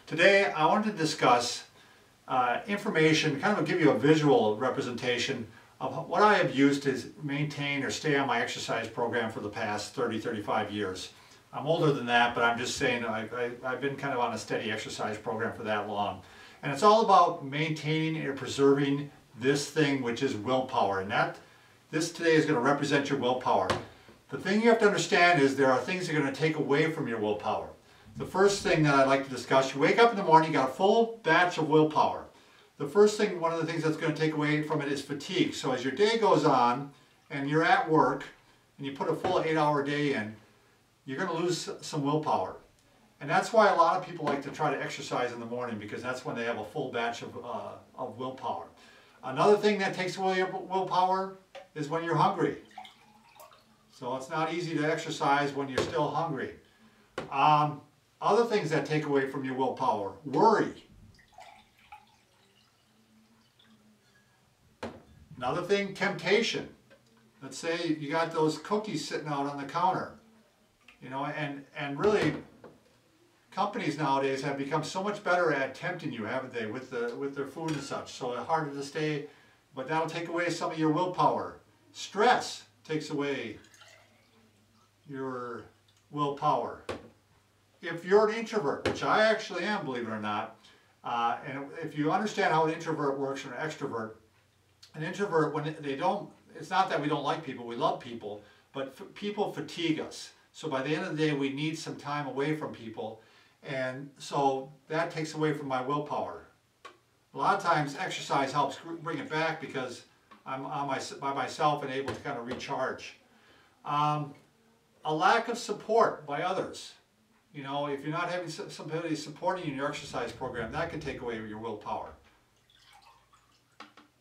Today I wanted to discuss information, kind of give you a visual representation of what I have used to maintain or stay on my exercise program for the past 35 years. I'm older than that, but I'm just saying I've been kind of on a steady exercise program for that long. And it's all about maintaining or preserving this thing, which is willpower. And this today is going to represent your willpower. The thing you have to understand is there are things that are going to take away from your willpower. The first thing that I'd like to discuss, you wake up in the morning, you got a full batch of willpower. The first thing, one of the things that's going to take away from it is fatigue. So as your day goes on and you're at work and you put a full 8-hour day in, you're going to lose some willpower. And that's why a lot of people like to try to exercise in the morning, because that's when they have a full batch of willpower. Another thing that takes away your willpower is when you're hungry. So it's not easy to exercise when you're still hungry. Other things that take away from your willpower: worry. Another thing, temptation. Let's say you got those cookies sitting out on the counter, you know, and really companies nowadays have become so much better at tempting you, haven't they, with their food and such. So it's harder to stay, but that'll take away some of your willpower. Stress takes away your willpower. If you're an introvert, which I actually am, believe it or not, and if you understand how an introvert works or an extrovert, an introvert, when they don't, it's not that we don't like people, we love people, but people fatigue us. So by the end of the day, we need some time away from people, and so that takes away from my willpower. A lot of times exercise helps bring it back because I'm by myself and able to kind of recharge. A lack of support by others. You know, if you're not having somebody supporting you in your exercise program, that can take away your willpower.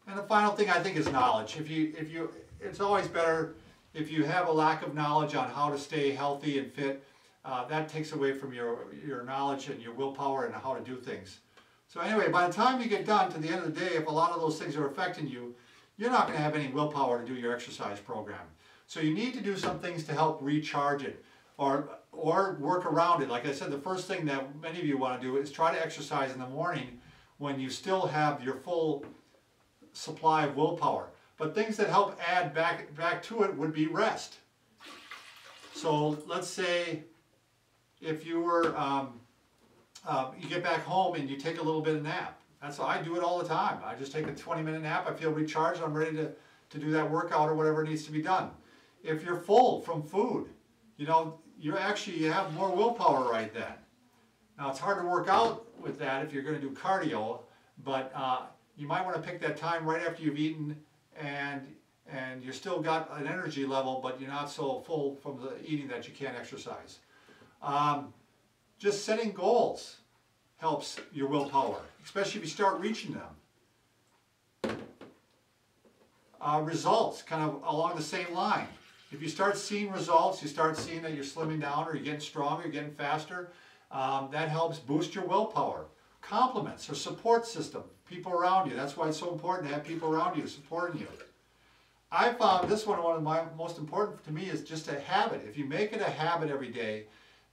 And the final thing I think is knowledge. It's always better if you have a lack of knowledge on how to stay healthy and fit. That takes away from your knowledge and your willpower and how to do things. So anyway, by the time you get done to the end of the day, if a lot of those things are affecting you, you're not going to have any willpower to do your exercise program. So you need to do some things to help recharge it, or work around it. Like I said, the first thing that many of you want to do is try to exercise in the morning when you still have your full supply of willpower. But things that help add back to it would be rest. So let's say if you were you get back home and you take a little bit of nap. That's how I do it all the time. I just take a 20-minute nap. I feel recharged. I'm ready to do that workout or whatever needs to be done. If you're full from food, you know, you have more willpower right then. Now it's hard to work out with that if you're going to do cardio, but you might want to pick that time right after you've eaten and you're still got an energy level, but you're not so full from the eating that you can't exercise. Just setting goals helps your willpower, especially if you start reaching them. Results, kind of along the same line. If you start seeing results, you start seeing that you're slimming down or you're getting stronger, you're getting faster, that helps boost your willpower. Compliments or support system, people around you. That's why it's so important to have people around you supporting you. I found this one of my most important to me is just a habit. If you make it a habit every day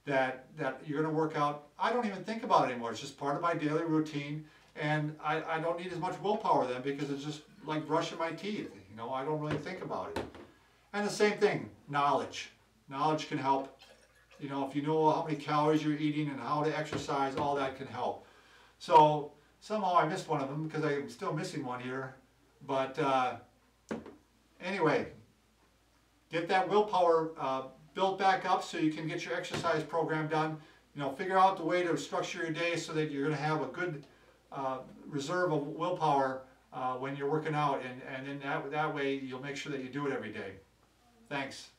that you're going to work out, I don't even think about it anymore. It's just part of my daily routine, and I don't need as much willpower then, because it's just like brushing my teeth. You know, I don't really think about it. And the same thing, knowledge. Knowledge can help. You know, if you know how many calories you're eating and how to exercise, all that can help. So somehow I missed one of them because I'm still missing one here. But anyway, get that willpower built back up so you can get your exercise program done. You know, figure out the way to structure your day so that you're going to have a good reserve of willpower when you're working out, and then that way you'll make sure that you do it every day. Thanks.